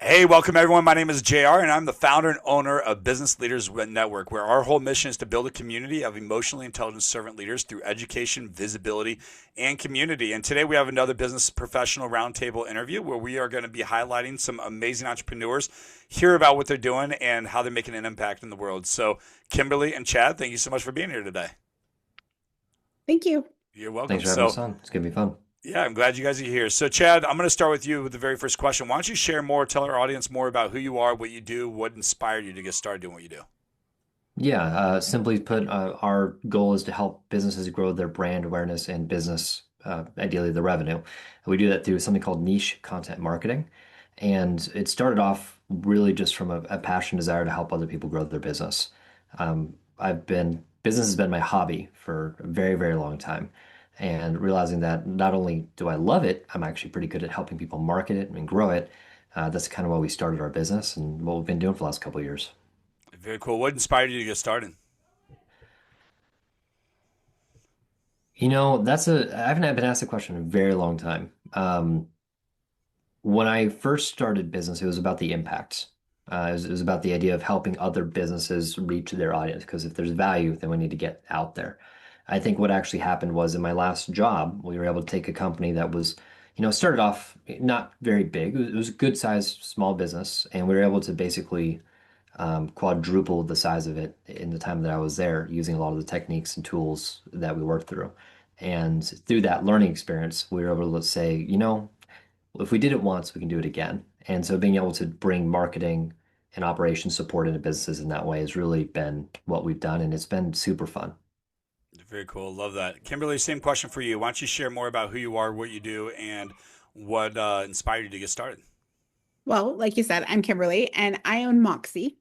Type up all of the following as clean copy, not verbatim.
Hey, welcome everyone. My name is JR, and I'm the founder and owner of Business Leaders Network, where our whole mission is to build a community of emotionally intelligent servant leaders through education, visibility, and community. And today we have another business professional roundtable interview where we are going to be highlighting some amazing entrepreneurs, hear about what they're doing, and how they're making an impact in the world. So, Kimberly and Chad, thank you so much for being here today. Thank you. You're Thanks welcome. for having So, us on. It's gonna be fun. yeah, I'm glad you guys are here. So, Chad, I'm going to start with you with the very first question. Why don't you share more, tell our audience more about who you are, what you do, what inspired you to get started doing what you do? Yeah, simply put, our goal is to help businesses grow their brand awareness and business, ideally the revenue. We do that through something called niche content marketing. And it started off really just from a passion, desire to help other people grow their business. Business has been my hobby for a very, very long time. And realizing that not only do I love it, I'm actually pretty good at helping people market it and grow it. That's kind of why we started our business and what we've been doing for the last couple of years. Very cool. What inspired you to get started? I haven't been asked a question in a very long time. When I first started business, it was about the impact. It was about the idea of helping other businesses reach their audience. Because if there's value, then we need to get out there. I think what actually happened was in my last job, we were able to take a company that was, started off not very big. It was a good sized small business, and we were able to basically quadruple the size of it in the time that I was there, using a lot of the techniques and tools that we worked through. And through that learning experience, we were able to say, if we did it once, we can do it again. And so being able to bring marketing and operations support into businesses in that way has really been what we've done, and it's been super fun. Very cool. Love that. Kimberly, same question for you. Why don't you share more about who you are, what you do, and what inspired you to get started? Well, like you said, I'm Kimberly and I own Moxie.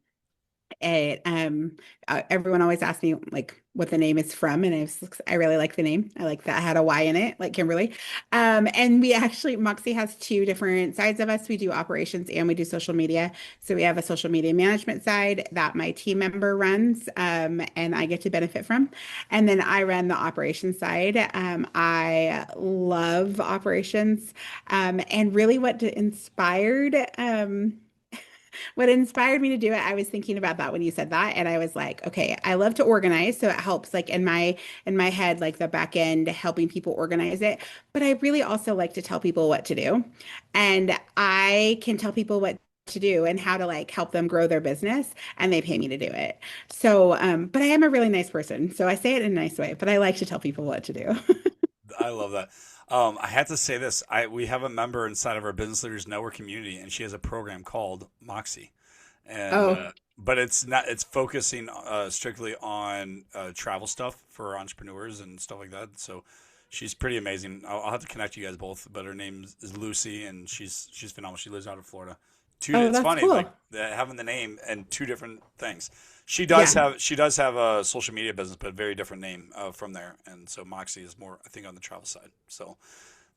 Everyone always asks me like what the name is from, and I really like the name. I like that it had a Y in it, like Kimberly. And we actually Moxie has two different sides of us. We do operations and we do social media. So we have a social media management side that my team member runs, and I get to benefit from, and then I run the operations side. I love operations, and really what inspired me to do it, I was thinking about that when you said that, and I was like, okay, I love to organize, so it helps like in my head, like the back end, helping people organize it. But I really also like to tell people what to do, and I can tell people what to do and how to like help them grow their business, and they pay me to do it. So, but I am a really nice person, so I say it in a nice way, but I like to tell people what to do. I love that. I have to say this. We have a member inside of our Business Leaders Network community, and she has a program called Moxie, and Oh, but it's not. It's focusing strictly on travel stuff for entrepreneurs and stuff like that. So she's pretty amazing. I'll have to connect you guys both. But her name is Lucy, and she's phenomenal. She lives out in Florida. oh, It's that's funny like cool. having the name and two different things. Yeah. She does have a social media business, but a very different name from there. And so Moxie is more, I think, on the travel side. So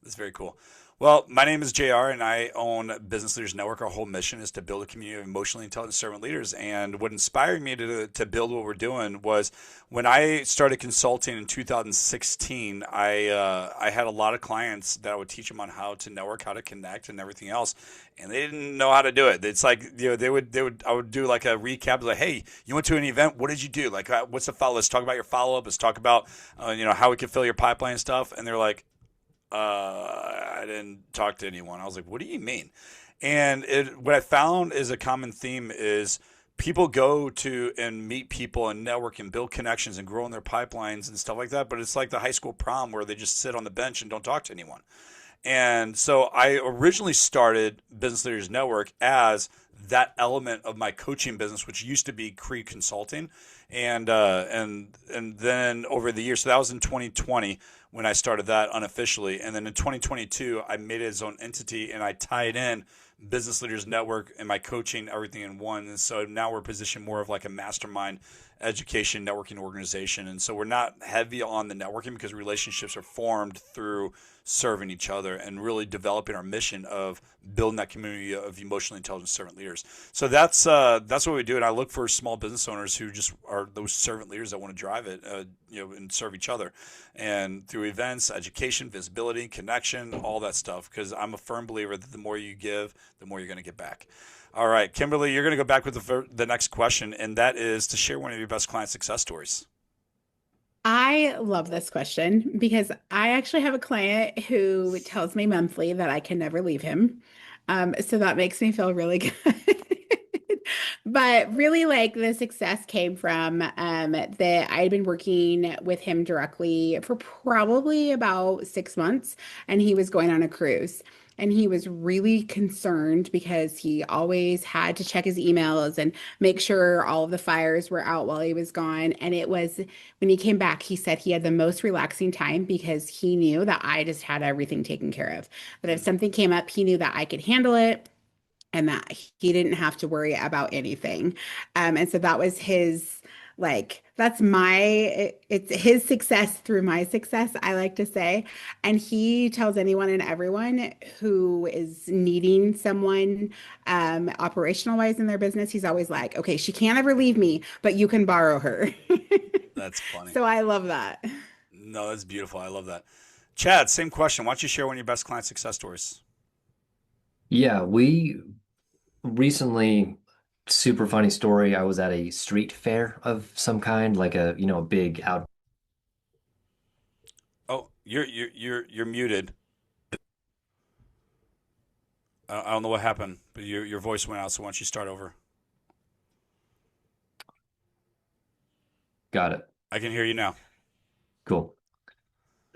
that's very cool. Well, my name is JR, and I own Business Leaders Network. Our whole mission is to build a community of emotionally intelligent servant leaders. And what inspired me to build what we're doing was when I started consulting in 2016. I had a lot of clients that I would teach them on how to network, how to connect, and everything else, and they didn't know how to do it. It's like they would I would do like a recap, like, hey, you went to an event, what did you do? Like, what's the follow? Let's talk about your follow up. Let's talk about how we can fill your pipeline and stuff. And they're like, I didn't talk to anyone. I was like, what do you mean? And what I found is a common theme is people go to and meet people and network and build connections and grow in their pipelines and stuff like that. But it's like the high school prom where they just sit on the bench and don't talk to anyone. And so I originally started Business Leaders Network as that element of my coaching business, which used to be Cree Consulting, and then over the years, so that was in 2020 when I started that unofficially, and then in 2022 I made it its own entity and I tied in Business Leaders Network and my coaching, everything in one. And so now we're positioned more of like a mastermind education networking organization. And so we're not heavy on the networking because relationships are formed through serving each other and really developing our mission of building that community of emotionally intelligent servant leaders. So that's what we do. And I look for small business owners who just are those servant leaders that want to drive it, and serve each other, and through events, education, visibility, connection, all that stuff. Because I'm a firm believer that the more you give, the more you're going to get back. All right, Kimberly, you're going to go back with the next question, and that is to share one of your best client success stories. I love this question because I actually have a client who tells me monthly that I can never leave him. So that makes me feel really good. But really, like the success came from that I had been working with him directly for probably about 6 months, and he was going on a cruise. And he was really concerned because he always had to check his emails and make sure all of the fires were out while he was gone. And it was when he came back, he said he had the most relaxing time because he knew that I just had everything taken care of. That if something came up, he knew that I could handle it and that he didn't have to worry about anything. And so that was his, like, that's it's his success through my success, I like to say. And he tells anyone and everyone who is needing someone operational wise in their business, he's always like, okay, she can't ever leave me, but you can borrow her. That's funny. So I love that. No, that's beautiful. I love that. Chad, same question. Why don't you share one of your best client success stories? Yeah, we recently, super funny story. I was at a street fair of some kind, like a big out. Oh, you're muted. I don't know what happened, but your voice went out. So why don't you start over? Got it. I can hear you now. Cool.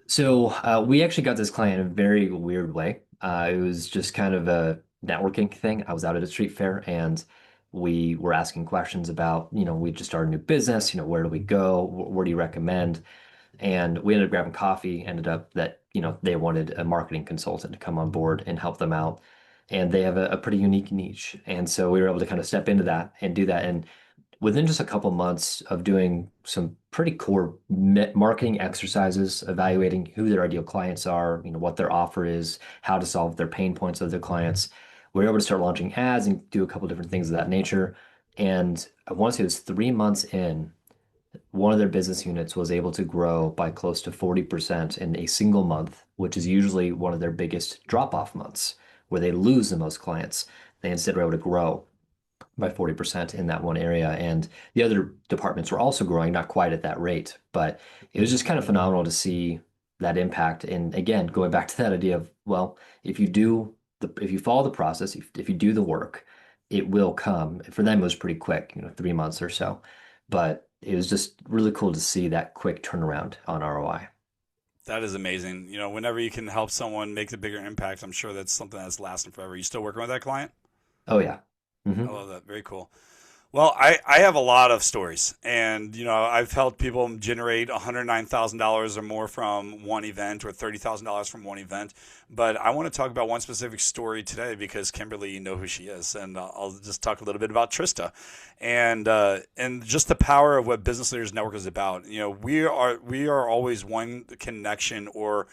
So we actually got this client in a very weird way. It was just kind of a networking thing. I was out at a street fair and we were asking questions about, we just started a new business, where do we go? Where do you recommend? And we ended up grabbing coffee, ended up that, they wanted a marketing consultant to come on board and help them out. And they have a pretty unique niche. And so we were able to kind of step into that and do that. And within just a couple months of doing some pretty core marketing exercises, evaluating who their ideal clients are, what their offer is, how to solve their pain points of their clients, we were able to start launching ads and do a couple different things of that nature. And I want to say it was 3 months in, one of their business units was able to grow by close to 40% in a single month, which is usually one of their biggest drop-off months where they lose the most clients. They instead were able to grow by 40% in that one area. And the other departments were also growing, not quite at that rate, but it was just kind of phenomenal to see that impact. And again, going back to that idea of, well, if you follow the process, if you do the work, it will come. For them, it was pretty quick, 3 months or so. But it was just really cool to see that quick turnaround on ROI. That is amazing. Whenever you can help someone make the bigger impact, I'm sure that's something that's lasting forever. You still working with that client? Oh yeah. I love that. Very cool. Well, I have a lot of stories, and I've helped people generate $109,000 or more from one event, or $30,000 from one event. But I want to talk about one specific story today because Kimberly, you know who she is, and I'll just talk a little bit about Trista, and just the power of what Business Leaders Network is about. We are always one connection or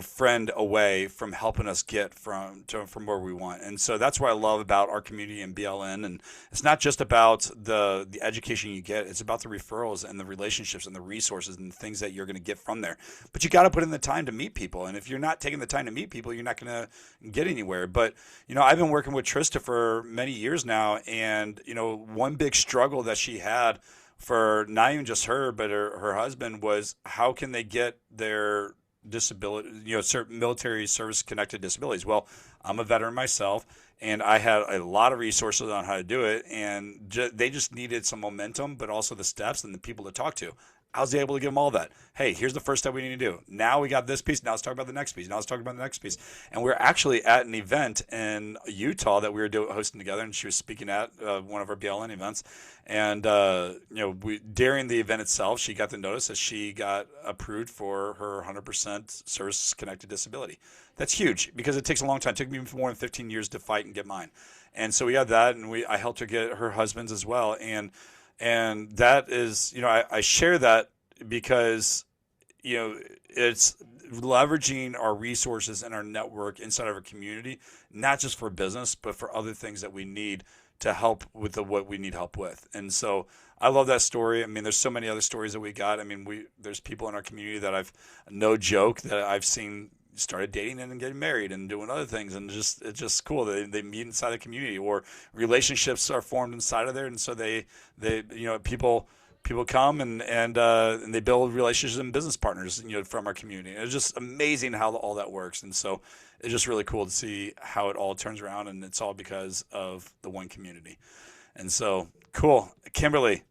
friend away from helping us get from where we want. And so that's what I love about our community in BLN. And it's not just about the education you get, it's about the referrals and the relationships and the resources and the things that you're going to get from there. But you got to put in the time to meet people. And if you're not taking the time to meet people, you're not going to get anywhere. But, I've been working with Trista for many years now. And, one big struggle that she had for not even just her, but her husband was how can they get their disability, military service connected disabilities. Well, I'm a veteran myself, and I had a lot of resources on how to do it, and they just needed some momentum, but also the steps and the people to talk to. I was able to give them all that. Hey, here's the first step we need to do. Now we got this piece. Now let's talk about the next piece. Now let's talk about the next piece. And we're actually at an event in Utah that we were hosting together, and she was speaking at one of our BLN events. And during the event itself, she got the notice that she got approved for her 100% service-connected disability. That's huge because it takes a long time. It took me more than 15 years to fight and get mine. And so we had that, and I helped her get her husband's as well. And that is, I share that because, it's leveraging our resources and our network inside of our community, not just for business, but for other things that we need to help with what we need help with. And so I love that story. I mean, there's so many other stories that we got. I mean, there's people in our community that no joke, that I've seen started dating and getting married and doing other things, and it's just cool. They meet inside the community, or relationships are formed inside of there, and so they people come and they build relationships and business partners, from our community. And it's just amazing how all that works, and so it's just really cool to see how it all turns around, and it's all because of the one community. And so cool. Kimberly,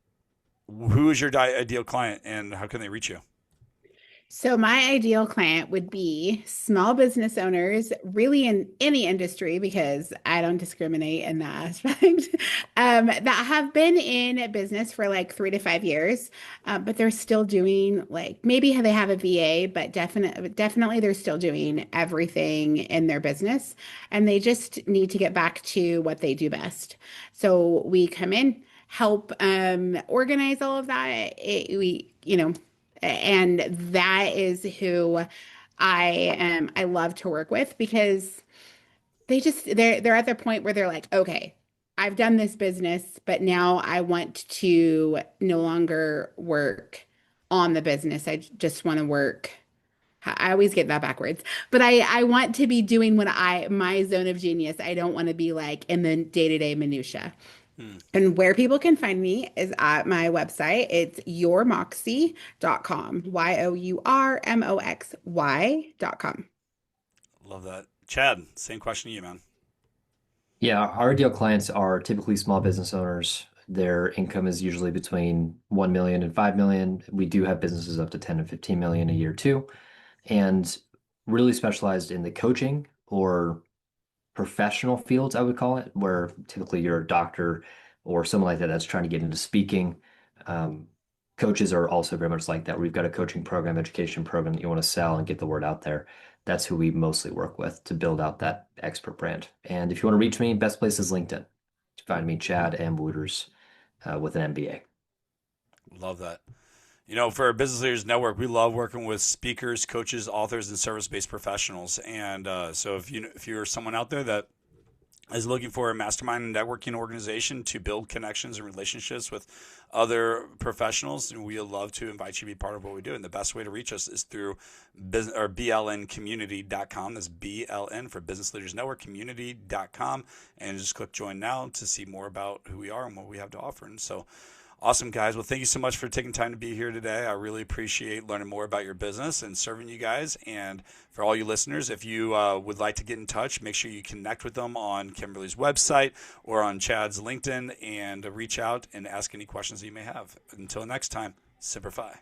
who is your ideal client, and how can they reach you? So my ideal client would be small business owners, really in any industry, because I don't discriminate in that aspect, that have been in business for like 3 to 5 years, but they're still doing like maybe they have a VA, but definitely they're still doing everything in their business, and they just need to get back to what they do best. So we come in, help organize all of that. And that is who I love to work with, because they're at the point where they're like, okay, I've done this business, but now I want to no longer work on the business. I just want to work. I always get that backwards, but I want to be doing my zone of genius. I don't want to be like in the day-to-day minutia. Hmm. And where people can find me is at my website. It's yourmoxy.com, yourmoxy.com. Love that. Chad, same question to you, man. Yeah, our ideal clients are typically small business owners. Their income is usually between 1 million and 5 million. We do have businesses up to 10 and 15 million a year too, and really specialized in the coaching or professional fields, I would call it, where typically you're a doctor or someone like that that's trying to get into speaking. Coaches are also very much like that. We've got a coaching program, education program that you want to sell and get the word out there. That's who we mostly work with to build out that expert brand. And if you want to reach me, best place is LinkedIn. Find me, Chad M. Wooters, with an MBA. Love that. For our Business Leaders Network, we love working with speakers, coaches, authors, and service-based professionals. And so if you're someone out there that is looking for a mastermind and networking organization to build connections and relationships with other professionals, we would love to invite you to be part of what we do. And the best way to reach us is through BLNcommunity.com. That's BLN for Business Leaders Network, community.com. And just click join now to see more about who we are and what we have to offer. And so awesome, guys. Well, thank you so much for taking time to be here today. I really appreciate learning more about your business and serving you guys. And for all you listeners, if you would like to get in touch, make sure you connect with them on Kimberly's website or on Chad's LinkedIn, and reach out and ask any questions that you may have. Until next time, Semper Fi.